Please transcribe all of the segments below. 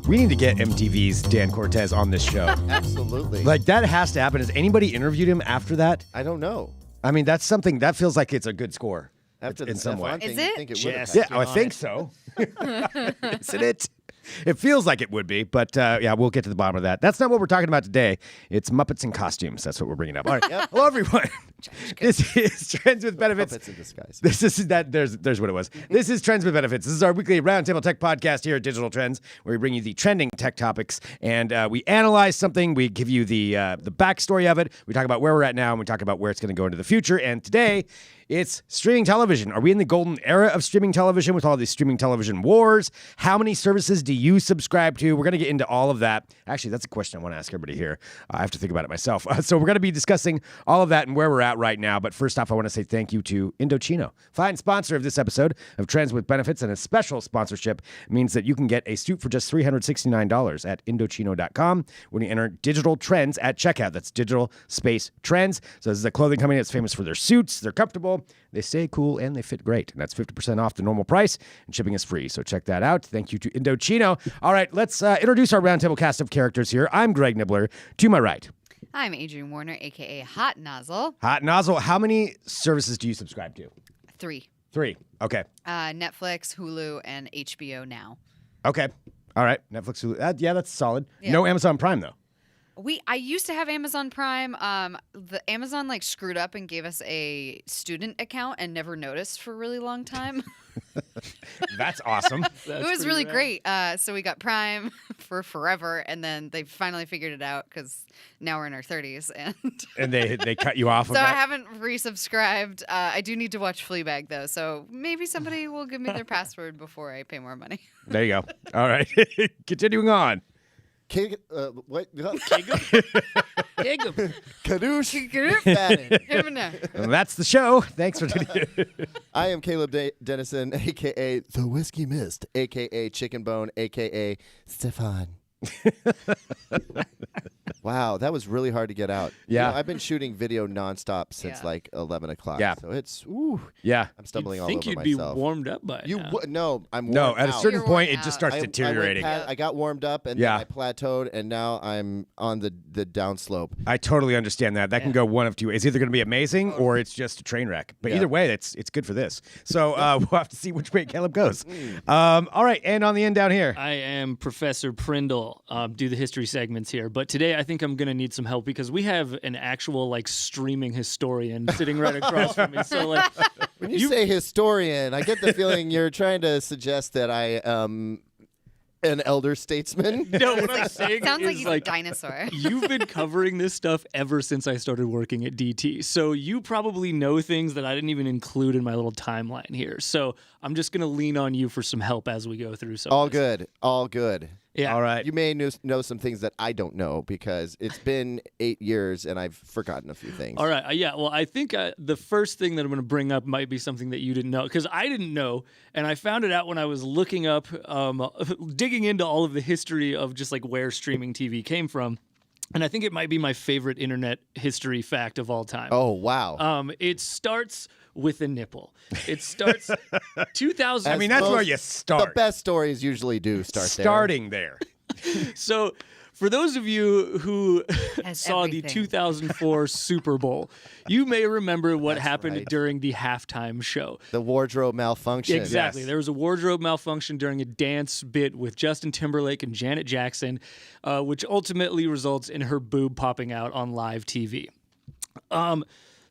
We need to get MTV's Dan Cortez on this show. Absolutely. Like, that has to happen. Has anybody interviewed him after that? I don't know. I mean, that's something that feels like it's a good score. After the in some way. Stefan thing, Is you it? think it would have Yeah, happened. I think so. Isn't it? It feels like it would be, but yeah, we'll get to the bottom of that. That's not what we're talking about today. It's Muppets in costumes. That's what we're bringing up. All right. Yep. Hello, everyone. This is Trends with Benefits. Puppets in disguise. This is that. There's what it was. This is Trends with Benefits. This is our weekly roundtable tech podcast here at Digital Trends, where we bring you the trending tech topics and we analyze something. We give you the backstory of it. We talk about where we're at now, and we talk about where it's going to go into the future. And today, it's streaming television. Are we in the golden era of streaming television with all these streaming television wars? How many services do you subscribe to? We're going to get into all of that. Actually, that's a question I want to ask everybody here. I have to think about it myself. So we're going to be discussing all of that and where we're at right now. But first off, I want to say thank you to Indochino, fine sponsor of this episode of Trends with Benefits, and a special sponsorship means that you can get a suit for just $369 at Indochino.com when you enter Digital Trends at checkout. That's Digital Space Trends. So this is a clothing company that's famous for their suits. They're comfortable, they stay cool, and they fit great. And that's 50% off the normal price, and shipping is free. So check that out. Thank you to Indochino. All right, let's introduce our roundtable cast of characters here. I'm Greg Nibbler. To my right, I'm Adrienne Warner, a.k.a. Hot Nozzle. Hot Nozzle. How many services do you subscribe to? 3. 3. Okay. Netflix, Hulu, and HBO Now. Okay. All right. Netflix. Hulu. Yeah, that's solid. Yeah. No Amazon Prime, though. I used to have Amazon Prime. The Amazon screwed up and gave us a student account and never noticed for a really long time. That's awesome. It was really great. So we got Prime for forever, and then they finally figured it out because now we're in our 30s, And they cut you off of so I that? haven't resubscribed. I do need to watch Fleabag though, so maybe somebody will give me their password before I pay more money. There you go. All right. Continuing on. What? Jacob. Kadoosh. Bannon. And that's the show. Thanks for tuning in. I am Caleb Dennison, a.k.a. The Whiskey Mist, a.k.a. Chicken Bone, a.k.a. Stefan. Wow, that was really hard to get out. Yeah. I've been shooting video nonstop since Yeah. 11 o'clock. Yeah. So it's, ooh, Yeah. I'm stumbling all think over you'd myself. be warmed up by You now. no, I'm No, worn at a out. certain You're point, worn it just out. starts I deteriorating. I got warmed up and Yeah. then I plateaued, and now I'm on the downslope. I totally understand that. That can go one of two ways. It's either going to be amazing or it's just a train wreck. But Yeah. either way, it's good for this. So we'll have to see which way Caleb goes. All right. And on the end down here. I am Professor Prindle, do the history segments here. But today I think I'm going to need some help because we have an actual streaming historian sitting right across from me. So When you say historian, I get the feeling you're trying to suggest that I am an elder statesman. no, what I'm saying Sounds like is he's a dinosaur. you've been covering this stuff ever since I started working at DT. So you probably know things that I didn't even include in my little timeline here. So I'm just going to lean on you for some help as we go through some All of this. good. All good. Yeah. All right. You may know some things that I don't know because it's been 8 years and I've forgotten a few things. All right. Yeah. Well, I think the first thing that I'm going to bring up might be something that you didn't know because I didn't know, and I found it out when I was looking up, digging into all of the history of just where streaming TV came from, and I think it might be my favorite internet history fact of all time. Oh, wow. It starts with a nipple. It starts 2000. I mean, that's where you The start. best stories usually do start there. Starting there. So, for those of you who Has saw the everything. 2004 Super Bowl, you may remember what That's happened right. during the halftime show. The wardrobe malfunction. Exactly. Yes. There was a wardrobe malfunction during a dance bit with Justin Timberlake and Janet Jackson, which ultimately results in her boob popping out on live TV.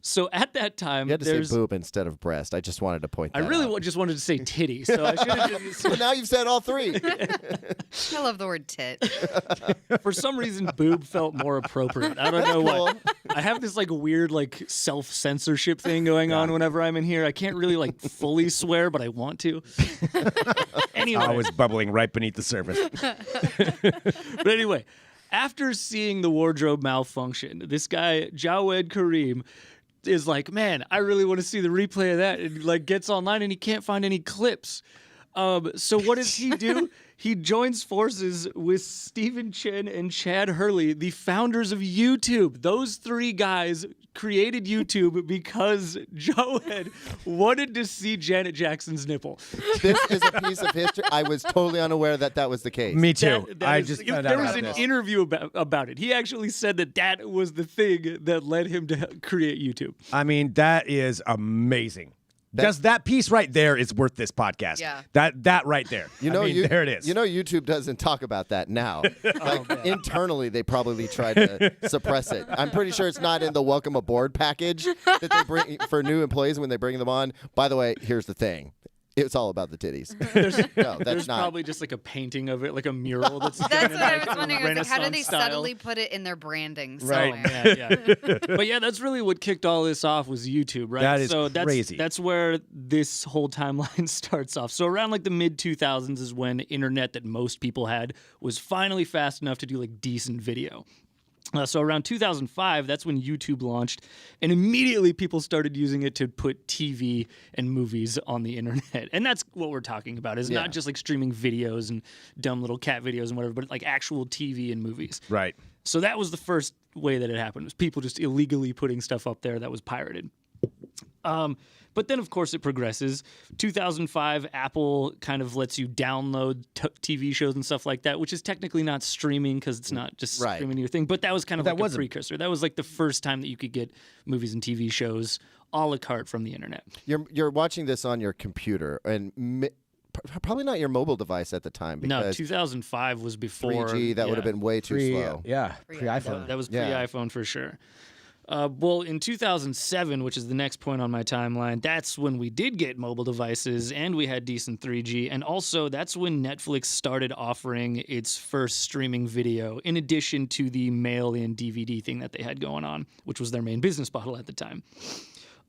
So at that time, You had to there's. say boob instead of breast. I just wanted to point I that really out. just wanted to say titty, so I should have just. Well, now you've said all three. I love the word tit. For some reason, boob felt more appropriate. I don't know what. I have this weird self-censorship thing going on whenever I'm in here. I can't really fully swear, but I want to. Anyway, Always bubbling right beneath the surface. but anyway, after seeing the wardrobe malfunction, this guy Jawed Karim is like, man, I really want to see the replay of that, and gets online and he can't find any clips. So what does he do? He joins forces with Stephen Chen and Chad Hurley, the founders of YouTube. Those three guys created YouTube because Jawed wanted to see Janet Jackson's nipple. This is a piece of history. I was totally unaware that was the case. Me too. I That just is- found out there was about an this. interview about it. He actually said that was the thing that led him to create YouTube. I mean, that is amazing. Just that piece right there is worth this podcast. Yeah. That right there. You know, there it is. You know, YouTube doesn't talk about that now. Like internally, they probably try to suppress it. I'm pretty sure it's not in the welcome aboard package that they bring for new employees when they bring them on. By the way, here's the thing. It's all about the titties. No, that's There's not. probably just like a painting of it, like a mural that's done That's in what I like was a wondering. I was like, how do they Renaissance style. subtly put it in their branding Right. somewhere? Yeah. But yeah, that's really what kicked all this off was YouTube, right? That is so crazy. That's where this whole timeline starts off. So around like the mid 2000s is when internet that most people had was finally fast enough to do like decent video. So around 2005, that's when YouTube launched, and immediately people started using it to put TV and movies on the internet. And that's what we're talking about, is Yeah. not just like streaming videos and dumb little cat videos and whatever, but like actual TV and movies. Right. So that was the first way that it happened, was people just illegally putting stuff up there that was pirated. But then, of course, it progresses. 2005, Apple kind of lets you download TV shows and stuff like that, which is technically not streaming because it's not just Right. streaming your thing. But that was kind of But like that a wasn't- precursor. That was like the first time that you could get movies and TV shows a la carte from the internet. You're watching this on your computer and probably not your mobile device at the time No, because 2005 was before 3G that would have been way too slow. Yeah. Pre- Pre-iPhone. That was Yeah. pre-iPhone for sure. Well, in 2007, which is the next point on my timeline, that's when we did get mobile devices and we had decent 3G. And also, that's when Netflix started offering its first streaming video, in addition to the mail-in DVD thing that they had going on, which was their main business model at the time.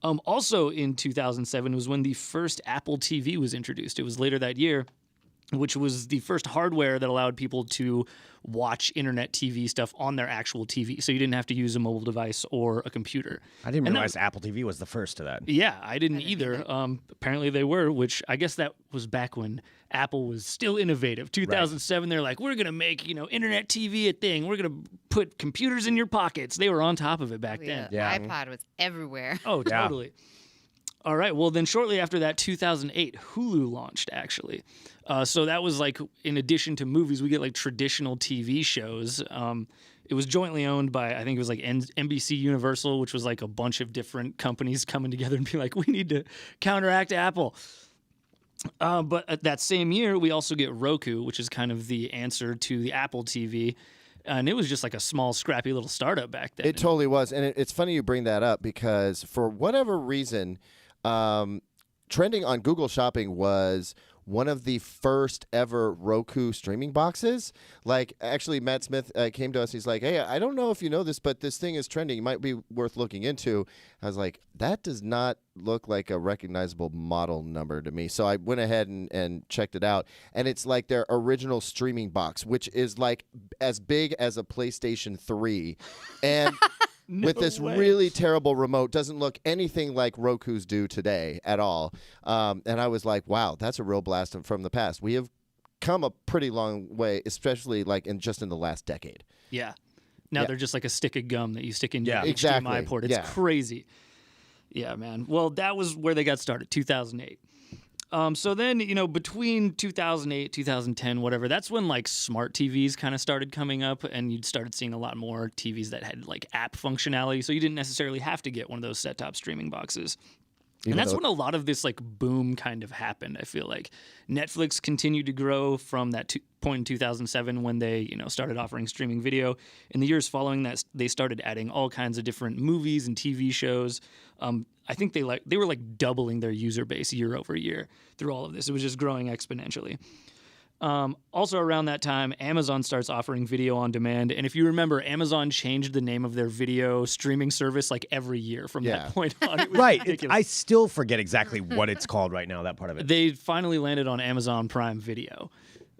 Also in 2007 was when the first Apple TV was introduced. It was later that year, which was the first hardware that allowed people to watch internet TV stuff on their actual TV. So you didn't have to use a mobile device or a computer. I didn't And that realize Apple TV was the first to that. Yeah, I didn't either. Apparently they were, which I guess that was back when Apple was still innovative. 2007, they're like, we're going to make, internet TV a thing. We're going to put computers in your pockets. They were on top of it back then. Yeah. iPod was everywhere. Oh, Yeah. totally. All right. Well, then shortly after that, 2008, Hulu launched, actually. So that was like, in addition to movies, we get like traditional TV shows. It was jointly owned by, I think it was like NBC Universal, which was like a bunch of different companies coming together and be like, we need to counteract Apple. But at that same year, we also get Roku, which is kind of the answer to the Apple TV. And it was just like a small, scrappy little startup back then. It totally was. And it's funny you bring that up because for whatever reason, trending on Google Shopping was one of the first ever Roku streaming boxes. Like, actually, Matt Smith came to us. He's like, hey, I don't know if you know this, but this thing is trending. It might be worth looking into. I was like, that does not look like a recognizable model number to me. So I went ahead and checked it out. And it's like their original streaming box, which is like as big as a PlayStation 3. And with this way. really terrible remote, doesn't look anything like Roku's do today at all. And I was like, wow, that's a real blast from the past. We have come a pretty long way, especially like in the last decade. Yeah. Now they're just like a stick of gum that you stick into Yeah. your HDMI Exactly. port. It's Yeah. crazy. Yeah, man. Well, that was where they got started, 2008. So then, between 2008, 2010, whatever, that's when like smart TVs kind of started coming up and you started seeing a lot more TVs that had like app functionality. So you didn't necessarily have to get one of those set-top streaming boxes. And that's when a lot of this like boom kind of happened, I feel like. Netflix continued to grow from that point in 2007 when they, started offering streaming video. In the years following that, they started adding all kinds of different movies and TV shows. I think they were like doubling their user base year over year through all of this. It was just growing exponentially. Also around that time, Amazon starts offering video on demand. And if you remember, Amazon changed the name of their video streaming service like every year from Yeah. that point on. It was Right. ridiculous. I still forget exactly what it's called right now, that part of it. They finally landed on Amazon Prime Video,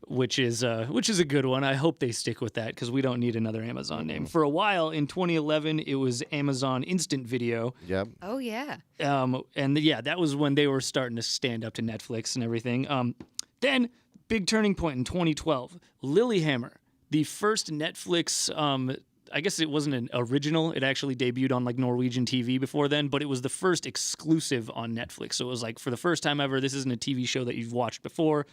which is a good one. I hope they stick with that because we don't need another Amazon name. For a while in 2011, it was Amazon Instant Video. Yep. Oh, yeah. That was when they were starting to stand up to Netflix and everything. Then, big turning point in 2012, Lilyhammer, the first Netflix I guess it wasn't an original. It actually debuted on like Norwegian TV before then, but it was the first exclusive on Netflix. So it was like for the first time ever, this isn't a TV show that you've watched before.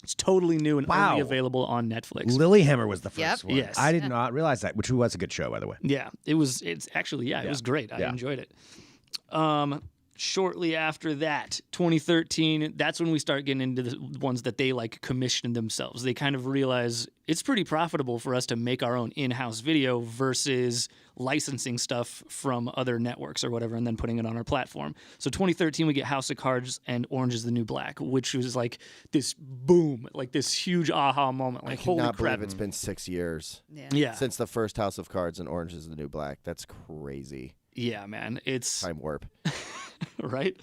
It's totally new and Wow. only available on Netflix. Lilyhammer was the first Yep. one. Yes. I did not realize that, which was a good show, by the way. Yeah, it's actually, it was great. I Yeah. enjoyed it. Shortly after that, 2013, that's when we start getting into the ones that they like commissioned themselves. They kind of realize it's pretty profitable for us to make our own in-house video versus licensing stuff from other networks or whatever and then putting it on our platform. So 2013, we get House of Cards and Orange is the New Black, which was like this boom, like this huge aha moment. Like, I holy cannot crap. believe it's been 6 years Yeah. since the first House of Cards and Orange is the New Black. That's crazy. Yeah, man. It's Time warp. right?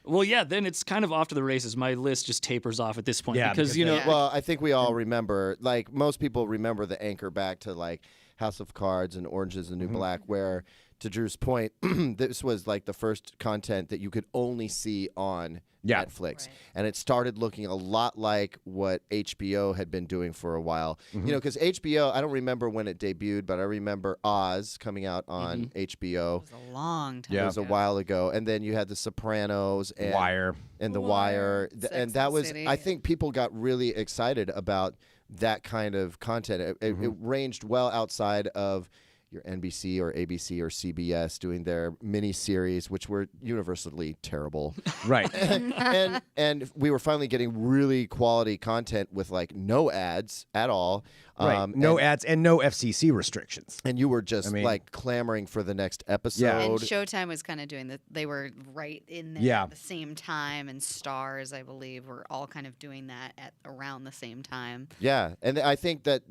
Well, yeah, then it's kind of off to the races. My list just tapers off at this point Yeah, because, because you know, Yeah. Well, I think we all remember, like most people remember the anchor back to like House of Cards and Orange is the New Black, where to Drew's point, this was like the first content that you could only see on Yeah. Netflix. Right. And it started looking a lot like what HBO had been doing for a while. You know, because HBO, I don't remember when it debuted, but I remember Oz coming out on HBO. It was a long time. Yeah. It was a while ago. And then you had The Sopranos and Wire. and The Wire, Wire. Sex And and that the was, City. I think people got really excited about that kind of content. It ranged well outside of your NBC or ABC or CBS doing their mini series, which were universally terrible. Right. and we were finally getting really quality content with like no ads at all. Right. No and, ads and no FCC restrictions. and you were just I mean- like clamoring for the next episode. Yeah. And Showtime was kind of doing that. They were right in there Yeah. at the same time, and Stars, I believe, were all kind of doing that at around the same time. Yeah, and I think that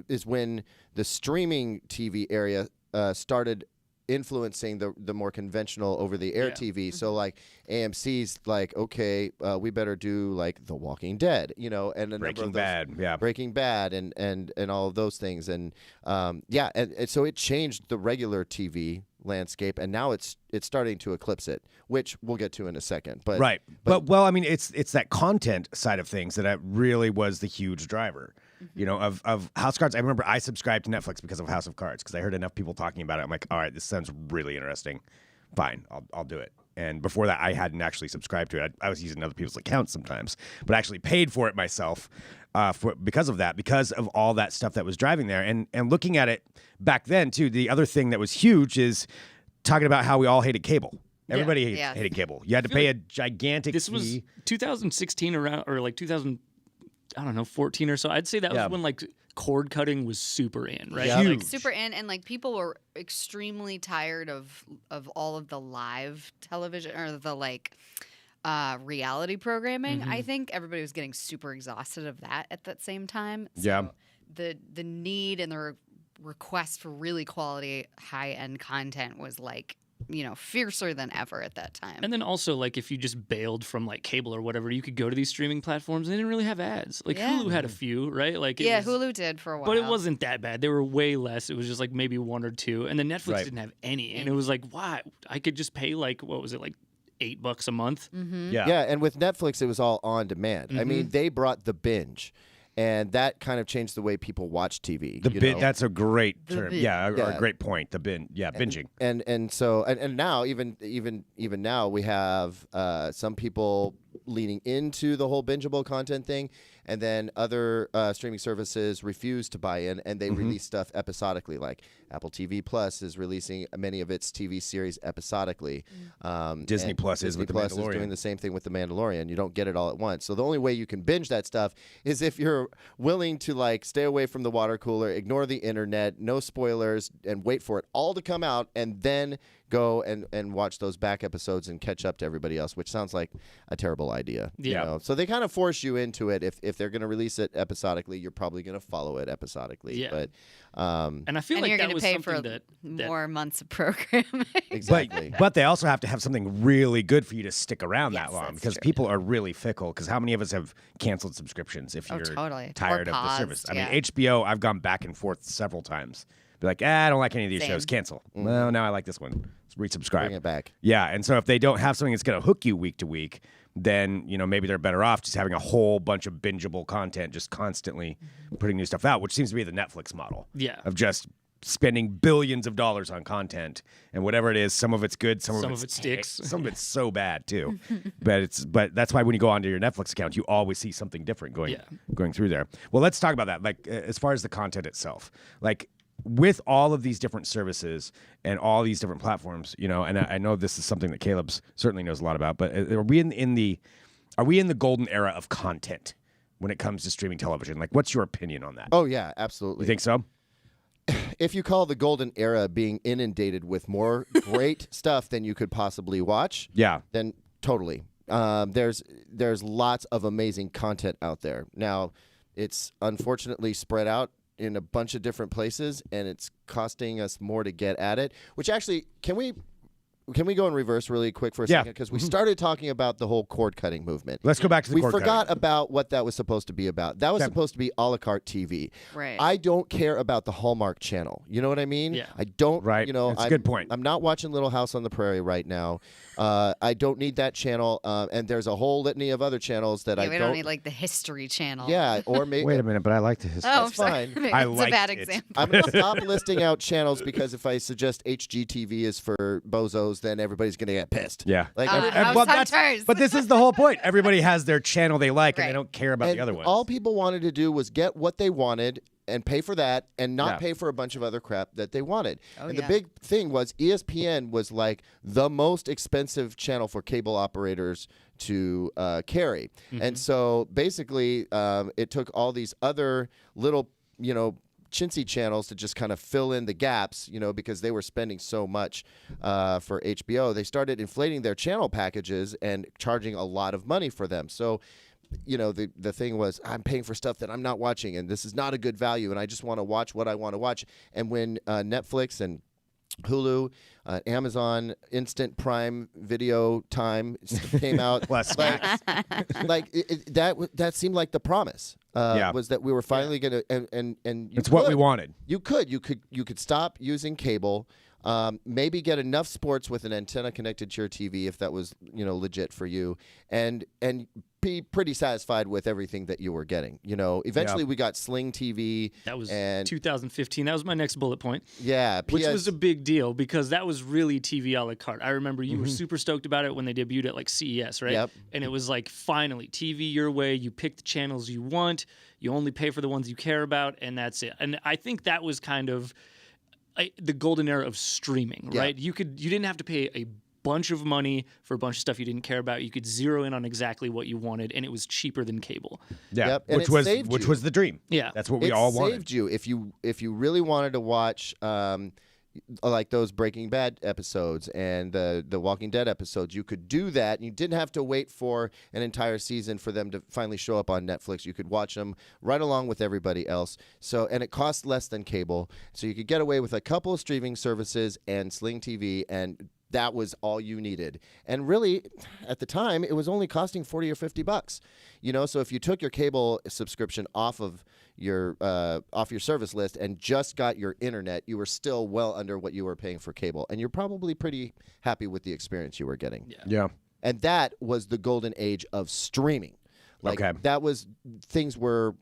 is when the streaming TV area started influencing the more conventional over the air Yeah. TV. So like AMC's like, okay, we better do like The Walking Dead, you know, and a number Breaking of those, Bad. Yeah. Breaking Bad, and all of those things, and and so it changed the regular TV landscape, and now it's starting to eclipse it, which we'll get to in a second. But Right. But well, I mean, it's that content side of things that really was the huge driver. You know, of House of Cards. I remember I subscribed to Netflix because of House of Cards because I heard enough people talking about it. I'm like, all right, this sounds really interesting. Fine, I'll do it. And before that, I hadn't actually subscribed to it. I was using other people's accounts sometimes, but I actually paid for it myself because of that, because of all that stuff that was driving there. And looking at it back then too, the other thing that was huge is talking about how we all hated cable. Everybody Yeah. hated cable. You had to pay a gigantic this fee. was 2016 around, or like 2014 or so. I'd say that Yeah. was when like cord cutting was super in, right? Yeah. Like, Like super in, and like people were extremely tired of all of the live television or the like reality programming. I think everybody was getting super exhausted of that at that same time. So Yeah. the need and the request for really quality high end content was like, you know, fiercer than ever at that time. And then also, like, if you just bailed from like cable or whatever, you could go to these streaming platforms. And they didn't really have ads. Like Yeah. Hulu had a few, right? Like, it yeah, was, Hulu did for a while. but it wasn't that bad. They were way less. It was just like maybe one or two. And then Netflix Right. didn't have any. And it was like, why? I could just pay like, what was it, like $8 a month? Yeah. Yeah, and with Netflix, it was all on demand. I mean, they brought the binge, and that kind of changed the way people watch TV. The you bin, know? that's a great The term. bin. Yeah, or Yeah. a great point. The bin. Yeah, binging. and so now even now we have some people leaning into the whole bingeable content thing, and then other streaming services refuse to buy in, and they release stuff episodically. Like Apple TV Plus is releasing many of its TV series episodically. Disney and Plus is Disney with The Plus is Mandalorian. doing the same thing with The Mandalorian. You don't get it all at once. So the only way you can binge that stuff is if you're willing to like stay away from the water cooler, ignore the internet, no spoilers, and wait for it all to come out, and then go and watch those back episodes and catch up to everybody else, which sounds like a terrible idea. you Yeah. know? So they kind of force you into it. If they're going to release it episodically, you're probably going to follow it episodically. Yeah. But And I feel and like you're that going to was pay something for that more months of programming. exactly. But they also have to have something really good for you to stick around Yes, that long that's because true. people are really fickle. Because how many of us have canceled subscriptions if Oh, you're totally. Or tired of the paused, service? I yeah. mean, HBO, I've gone back and forth several times. Be like, I don't like any of these Same. shows. Cancel. Well, now I like this one. resubscribe. Bring it back. Yeah, and so if they don't have something that's going to hook you week to week, then maybe they're better off just having a whole bunch of bingeable content, just constantly putting new stuff out, which seems to be the Netflix model. Yeah. Of just spending billions of dollars on content, and whatever it is, some of it's good, some of it sticks, some of it's so bad too. but that's why when you go onto your Netflix account, you always see something different going through there. Well, let's talk about that. Like as far as the content itself, like with all of these different services and all these different platforms, and I know this is something that Caleb's certainly knows a lot about, but are we in the golden era of content when it comes to streaming television? Like, what's your opinion on that? Oh yeah, absolutely. You think so? If you call the golden era being inundated with more great stuff than you could possibly watch, Yeah. then totally. There's lots of amazing content out there. Now, it's unfortunately spread out in a bunch of different places, and it's costing us more to get at it. Which actually, can we go in reverse really quick for a second? Because we started talking about the whole cord cutting movement. Let's go back to the cord We forgot cutting. about what that was supposed to be about. That was supposed to be a la carte TV. Right. I don't care about the Hallmark Channel. You know what I mean? Yeah. I don't. Right. That's a good point. I'm not watching Little House on the Prairie right now. I don't need that channel. And there's a whole litany of other channels that Yeah, I we don't. don't need like the History Channel. Yeah, or maybe. Wait a minute, but I like the history. Oh, That's sorry. fine. Maybe I it's a bad liked it. example. I'm going to stop listing out channels because if I suggest HGTV is for bozos, then everybody's going to get pissed. Yeah. Like, House Hunters. But this is the whole point. Everybody has their channel they like, and they Right. don't care about and the other ones. all people wanted to do was get what they wanted and pay for that and not Yeah. pay for a bunch of other crap that they wanted. Oh, and yeah. the big thing was ESPN was like the most expensive channel for cable operators to carry. And so basically it took all these other little, chintzy channels to just kind of fill in the gaps, because they were spending so much for HBO. They started inflating their channel packages and charging a lot of money for them. So, the thing was, I'm paying for stuff that I'm not watching, and this is not a good value, and I just want to watch what I want to watch. And when Netflix and Hulu, Amazon Instant Prime Video Time came out, Plus that seemed like the promise. Was that we were finally going to and you It's what we could. wanted. You could stop using cable. Maybe get enough sports with an antenna connected to your TV if that was legit for you, and be pretty satisfied with everything that you were getting. Eventually we got Sling TV. That was and 2015. That was my next bullet point. yeah, Which was a big deal because that was really TV a la carte. I remember you were super stoked about it when they debuted at like CES, right? Yep. And it was like finally TV your way. You pick the channels you want. You only pay for the ones you care about, and that's it. And I think that was kind of the golden era of streaming, Yeah. right? You didn't have to pay a bunch of money for a bunch of stuff you didn't care about. You could zero in on exactly what you wanted, and it was cheaper than cable. Yeah, Yep, and which it was saved you. the dream. Yeah. That's what we it all saved wanted. you if you really wanted to watch like those Breaking Bad episodes and the Walking Dead episodes. You could do that. You didn't have to wait for an entire season for them to finally show up on Netflix. You could watch them right along with everybody else. And it cost less than cable. So you could get away with a couple of streaming services and Sling TV, and that was all you needed. And really, at the time, it was only costing $40 or $50. So if you took your cable subscription off of your service list and just got your internet, you were still well under what you were paying for cable, and you're probably pretty happy with the experience you were getting. Yeah. And that was the golden age of streaming. Okay. Things were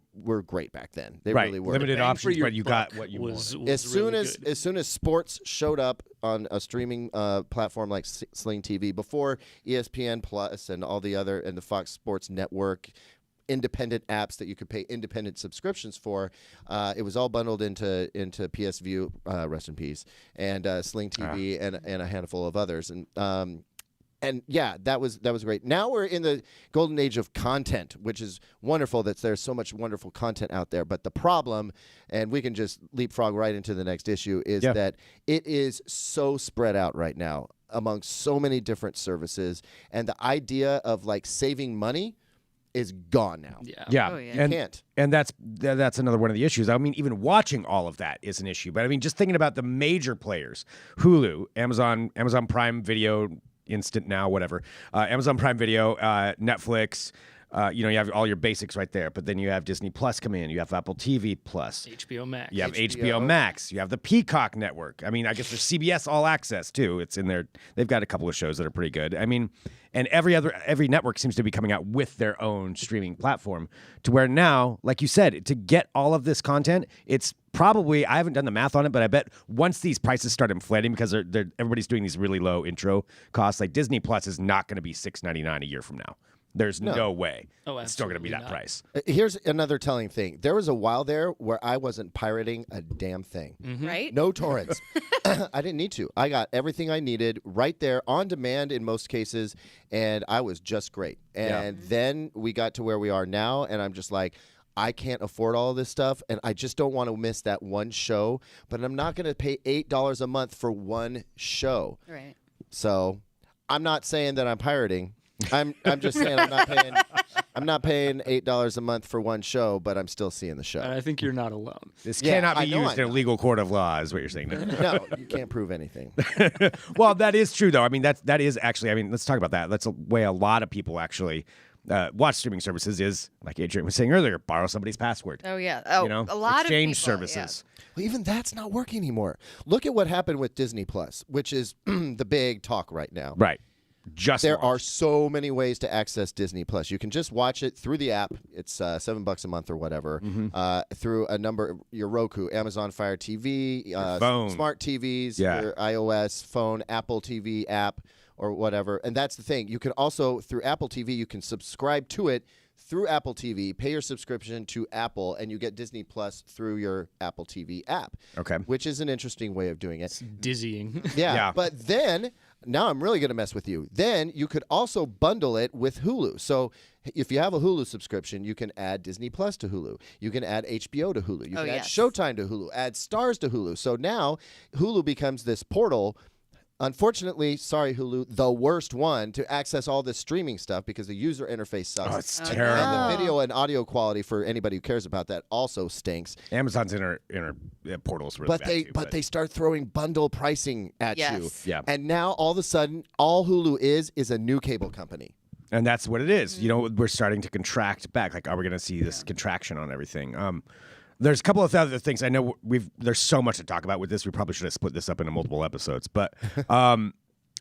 great back then. They Right. really were. Limited Bang for options, your but you got buck what you was wanted. As soon really as good. as soon as sports showed up on a streaming platform like Sling TV, before ESPN Plus and all the other and the Fox Sports Network independent apps that you could pay independent subscriptions for, it was all bundled into PS View, rest in peace, and Sling TV and a handful of others. And yeah, that was great. Now we're in the golden age of content, which is wonderful that there's so much wonderful content out there. But the problem, and we can just leapfrog right into the next issue, is that it is so spread out right now among so many different services. And the idea of like saving money is gone now. Yeah. Yeah. Oh, yeah. And, Can't. and that's another one of the issues. I mean, even watching all of that is an issue. But I mean, just thinking about the major players, Hulu, Amazon Prime Video, Instant Now, whatever, Amazon Prime Video, Netflix, you have all your basics right there. But then you have Disney Plus come in. You have Apple TV Plus. HBO Max. You have HBO Max. You have the Peacock network. I mean, I guess there's CBS All Access too. It's in there. They've got a couple of shows that are pretty good. I mean, and every network seems to be coming out with their own streaming platform to where now, like you said, to get all of this content, it's probably, I haven't done the math on it, but I bet once these prices start inflating because everybody's doing these really low intro costs, like Disney Plus is not going to be $6.99 a year from now. There's no way. Oh, it's still going to be that not. price. Here's another telling thing. There was a while there where I wasn't pirating a damn thing. Right? No torrents. I didn't need to. I got everything I needed right there on demand in most cases, and I was just great. And then we got to where we are now, and I'm just like, I can't afford all of this stuff, and I just don't want to miss that one show, but I'm not going to pay $8 a month for one show. Right. So I'm not saying that I'm pirating. I'm just saying I'm not paying $8 a month for one show, but I'm still seeing the show. And I think you're not alone. This Yeah, cannot be I know used in a I'm legal court of law, is what you're saying. No, you can't prove anything. Well, that is true, though. I mean, that is actually, I mean, let's talk about that. That's a way a lot of people actually watch streaming services is, like Adrian was saying earlier, borrow somebody's password. Oh, yeah. Oh, a lot exchange of people, services. Well, even that's not working anymore. Look at what happened with Disney Plus, which is the big talk right now. Right. Just There launched. are so many ways to access Disney Plus. You can just watch it through the app. It's $7 a month or whatever. Through a number, your Roku, Amazon Fire TV, phone. smart TVs, Yeah. your iOS phone, Apple TV app, or whatever. And that's the thing. You can also, through Apple TV, you can subscribe to it through Apple TV, pay your subscription to Apple, and you get Disney Plus through your Apple TV app. Okay. Which is an interesting way of doing it. Dizzying. Yeah. But then, now I'm really going to mess with you. Then you could also bundle it with Hulu. So if you have a Hulu subscription, you can add Disney Plus to Hulu. You can add HBO to Hulu. You can add Showtime to Hulu, add Stars to Hulu. So now Hulu becomes this portal. Unfortunately, sorry, Hulu, the worst one to access all this streaming stuff because the user interface sucks. Oh, it's terrible. And the video and audio quality for anybody who cares about that also stinks. Amazon's inner portal's really bad too, But they start throwing bundle pricing at you. Yeah. And now all of a sudden, all Hulu is a new cable company. And that's what it is. We're starting to contract back. Like, are we going to see this contraction on everything? There's a couple of other things. I know there's so much to talk about with this. We probably should have split this up into multiple episodes. But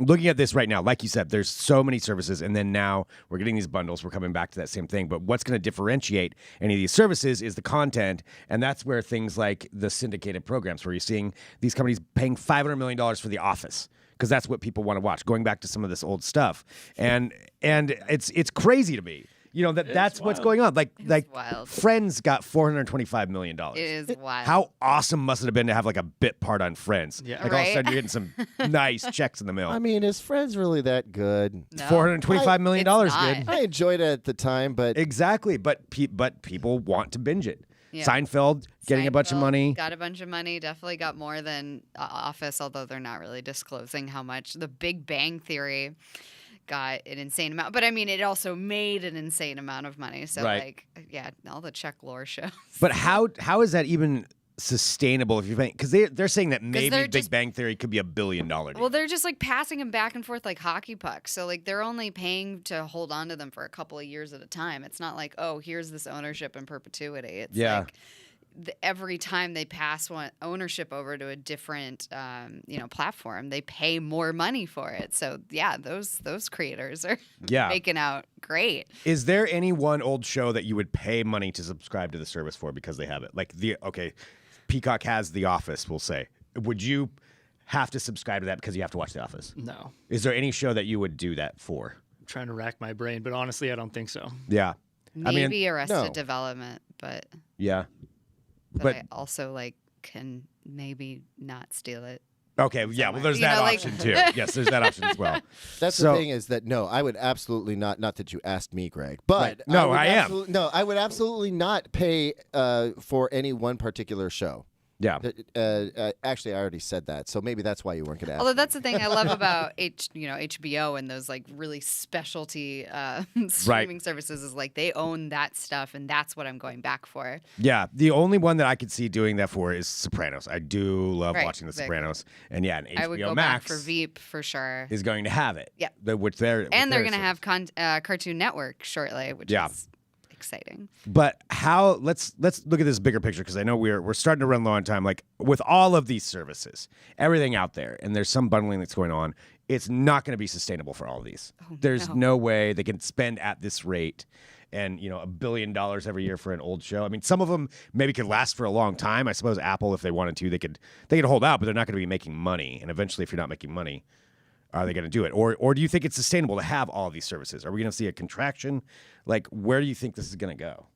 looking at this right now, like you said, there's so many services. And then now we're getting these bundles. We're coming back to that same thing. But what's going to differentiate any of these services is the content. And that's where things like the syndicated programs, where you're seeing these companies paying $500 million for The Office, because that's what people want to watch, going back to some of this old stuff. And it's crazy to me. That's what's going on. Like wild. Friends got $425 million. It is wild. How awesome must it have been to have like a bit part on Friends? Yeah. Like all of a sudden you're getting some nice checks in the mail. I mean, is Friends really that good? No. $425 million It's not. good. I enjoyed it at the time, but Exactly, but people want to binge it. Yeah. Seinfeld getting a bunch of Seinfeld money. Got a bunch of money. Definitely got more than Office, although they're not really disclosing how much. The Big Bang Theory got an insane amount, but I mean, it also made an insane amount of money. So, Right. all the Chuck Lorre shows. But how is that even sustainable if you think? Because they're saying that maybe they're Big just- Bang Theory could be $1 billion. Well, they're just like passing them back and forth like hockey pucks. So like they're only paying to hold on to them for a couple of years at a time. It's not like, oh, here's this ownership in perpetuity. It's like every time they pass one ownership over to a different platform, they pay more money for it. So yeah, those creators are making out great. Is there any one old show that you would pay money to subscribe to the service for because they have it? Like Peacock has The Office, we'll say. Would you have to subscribe to that because you have to watch The Office? No. Is there any show that you would do that for? I'm trying to rack my brain, but honestly, I don't think so. Yeah. Maybe Arrested no. Development, but Yeah. but I also can maybe not steal it. Okay, yeah, well, there's that option too. Yes, there's that option as well. that's the thing is that no, I would absolutely not that you asked me, Greg, but Right. No, I am. No, I would absolutely not pay for any one particular show. Yeah. Actually, I already said that, so maybe that's why you weren't going to ask. Although me. that's the thing I love about HBO and those like really specialty streaming services is like they own that stuff, and that's what I'm going back for. Yeah, the only one that I could see doing that for is Sopranos. I do love Right, watching The exactly. Sopranos, and yeah, an HBO I would go Max back for Veep for sure. is going to have it. Yeah. Which they're And they're going going to have Cartoon Network shortly, which Yeah. is exciting. But how? Let's look at this bigger picture because I know we're starting to run low on time. Like with all of these services, everything out there, and there's some bundling that's going on. It's not going to be sustainable for all of these. There's no way they can spend at this rate. And $1 billion every year for an old show. I mean, some of them maybe could last for a long time. I suppose Apple, if they wanted to, they could hold out, but they're not going to be making money. And eventually, if you're not making money, are they going to do it? Or do you think it's sustainable to have all of these services? Are we going to see a contraction? Like, where do you think this is going to go?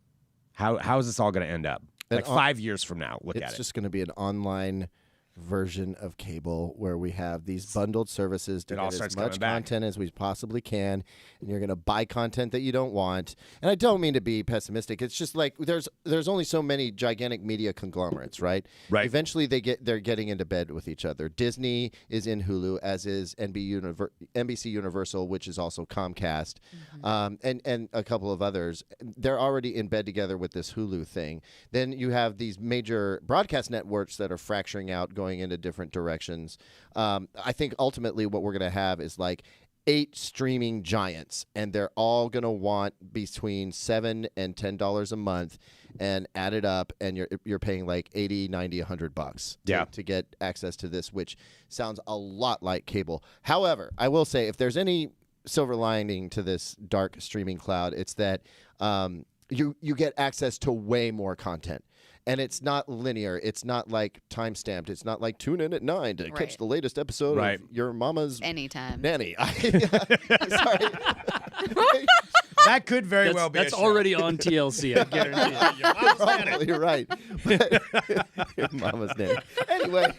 How is this all going to end up? Like 5 years from now, look at it. It's just going to be an online version of cable where we have these bundled services to It all get starts as much coming back. content as we possibly can, and you're going to buy content that you don't want. And I don't mean to be pessimistic. It's just like there's only so many gigantic media conglomerates, right? Right. Eventually they're getting into bed with each other. Disney is in Hulu, as is NBC Universal, which is also Comcast, and a couple of others. They're already in bed together with this Hulu thing. Then you have these major broadcast networks that are fracturing out, going into different directions. I think ultimately what we're going to have is like 8 streaming giants, and they're all going to want between $7 and $10 a month, and add it up, and you're paying like $80, $90, $100 to get access to this, which sounds a lot like cable. However, I will say if there's any silver lining to this dark streaming cloud, it's that you get access to way more content. And it's not linear. It's not like time-stamped. It's not like tune in at 9 to catch the latest episode of Your Mama's Anytime. Nanny. Sorry. That could very well be. That's a show. already on TLC. I guarantee. Your Mama's Nanny. Probably right. Your Mama's Nanny. Anyway.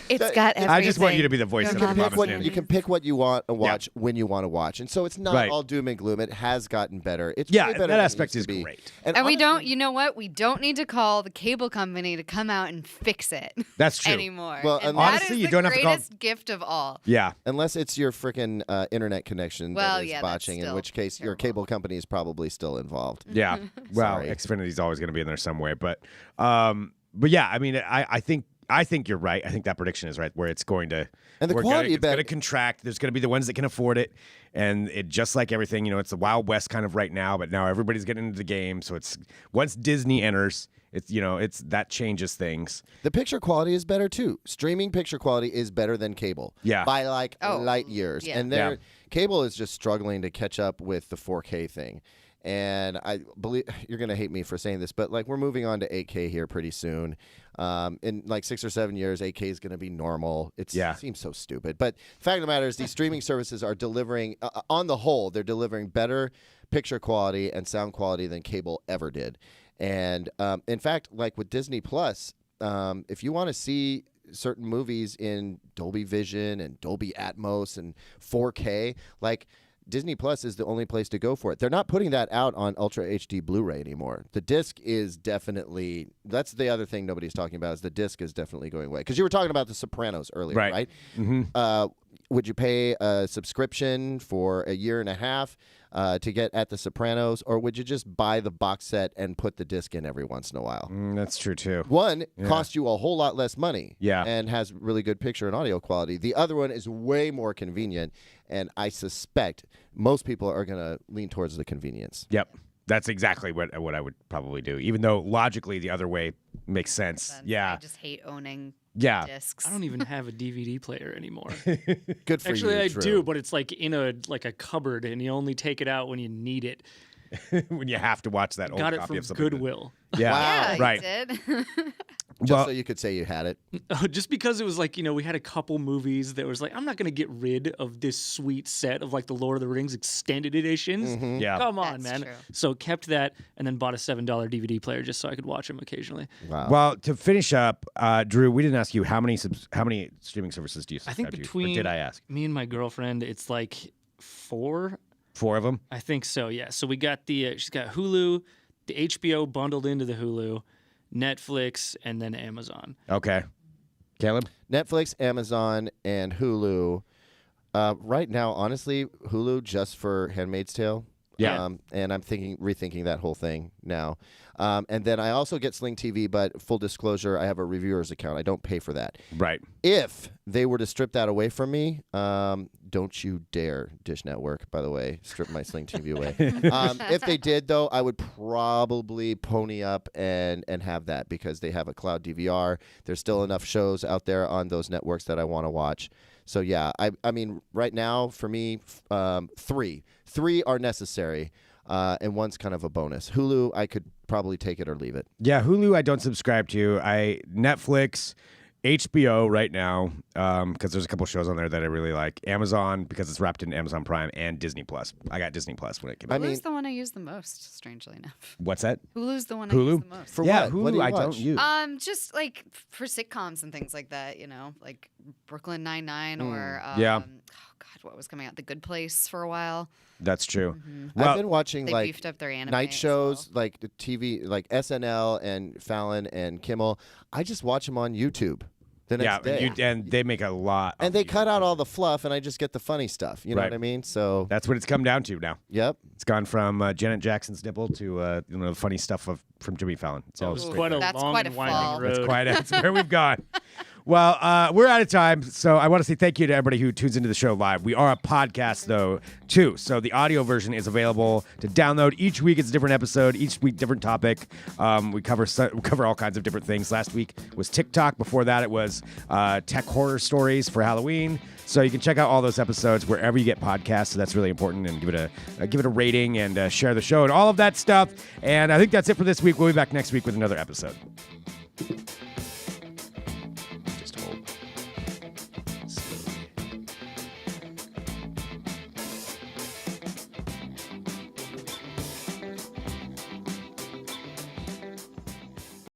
It's got everything. I just want you to be the voice Your of the mama's Mama's Nanny. Nanny. You can pick what you want to watch when you want to watch. And so it's not all doom and gloom. It has gotten better. It's way better that than it aspect used is to be. great. And we honestly, don't, you know what? We don't need to call the cable company to come out and fix it That's true. anymore. Well, and honestly, that is you the don't have to call- greatest gift of all. Yeah. Unless it's your freaking internet connection Well, that is yeah, that's botching, in still which case your terrible. cable company is probably still involved. Yeah. Well, Sorry. Xfinity's always going to be in there some way, but yeah, I mean, I think you're right. I think that prediction is right, where it's going to And the quality it's going to better. contract. There's going to be the ones that can afford it, and it just like everything, it's the Wild West kind of right now. But now everybody's getting into the game, so it's once Disney enters, it's that changes things. The picture quality is better too. Streaming picture quality is better than cable. Yeah. By like Oh, light years. yeah. And cable is just struggling to catch up with the 4K thing. And I believe you're going to hate me for saying this, but like we're moving on to 8K here pretty soon. In like 6 or 7 years, 8K is going to be normal. It seems so stupid. But the fact of the matter is these streaming services are delivering, on the whole, they're delivering better picture quality and sound quality than cable ever did. And in fact, like with Disney Plus, if you want to see certain movies in Dolby Vision and Dolby Atmos and 4K, like Disney Plus is the only place to go for it. They're not putting that out on Ultra HD Blu-ray anymore. The disc is definitely, that's the other thing nobody's talking about, is the disc is definitely going away. Because you were talking about The Sopranos earlier, right? Mm-hmm. Would you pay a subscription for a year and a half to get at The Sopranos, or would you just buy the box set and put the disc in every once in a while? That's true too. One costs you a whole lot less money, Yeah. and has really good picture and audio quality. The other one is way more convenient, and I suspect most people are going to lean towards the convenience. Yep. That's exactly what I would probably do, even though logically the other way makes sense. Yeah. I just hate owning Yeah. discs. I don't even have a DVD player anymore. Good for Actually, you. I Drew. do, but it's like in a cupboard, and you only take it out when you need it. When you have to watch that old Got it copy from of something. Goodwill. Yeah. Yeah, Right. you did. Just Well- so you could say you had it. Just because it was like, we had a couple movies that was like, I'm not going to get rid of this sweet set of like the Lord of the Rings extended editions. Yeah. Come on, That's man. true. So kept that and then bought a $7 DVD player just so I could watch them occasionally. Wow. Well, to finish up, Drew, we didn't ask you how many streaming services do you I subscribe think to? Or between did I ask? me and my girlfriend, it's like 4. 4 of them? I think so, yeah. So we got she's got Hulu, the HBO bundled into the Hulu, Netflix, and then Amazon. Okay. Caleb? Netflix, Amazon, and Hulu. Right now, honestly, Hulu just for Handmaid's Tale. Yeah. And I'm rethinking that whole thing now. And then I also get Sling TV, but full disclosure, I have a reviewer's account. I don't pay for that. Right. If they were to strip that away from me, don't you dare, Dish Network, by the way, strip my Sling TV away. If they did, though, I would probably pony up and have that because they have a cloud DVR. There's still enough shows out there on those networks that I want to watch. So, yeah, I mean, right now, for me, three. Three are necessary, and one's kind of a bonus. Hulu, I could probably take it or leave it. Yeah, Hulu I don't subscribe to. Netflix, HBO right now, because there's a couple shows on there that I really like. Amazon, because it's wrapped in Amazon Prime, and Disney Plus. I got Disney Plus when it came out. Hulu's the one I use the most, strangely enough. What's that? Hulu's the one I Hulu? use the most. For Yeah, what? Hulu What do you I watch? don't use. Just like for sitcoms and things like that, you know, like Brooklyn Nine-Nine or Yeah. oh God, what was coming out? The Good Place for a while. That's true. I've been watching They like beefed up their anime night as shows, well. like the TV, like SNL and Fallon and Kimmel. I just watch them on YouTube the next day. And they make a lot. And of they YouTube. cut out all the fluff, and I just get the funny stuff. You know Right. what I mean? So, That's what it's come down to now. yep. It's gone from Janet Jackson's nipple to the funny stuff from Jimmy Fallon. It's That all was straight quite a That's long quite a and winding fall. road. That's where we've gone. Well, we're out of time, so I want to say thank you to everybody who tunes into the show live. We are a podcast, though, too, so the audio version is available to download. Each week it's a different episode, each week different topic. We cover all kinds of different things. Last week was TikTok. Before that, it was tech horror stories for Halloween. So you can check out all those episodes wherever you get podcasts. So that's really important, and give it a rating and share the show and all of that stuff. And I think that's it for this week. We'll be back next week with another episode.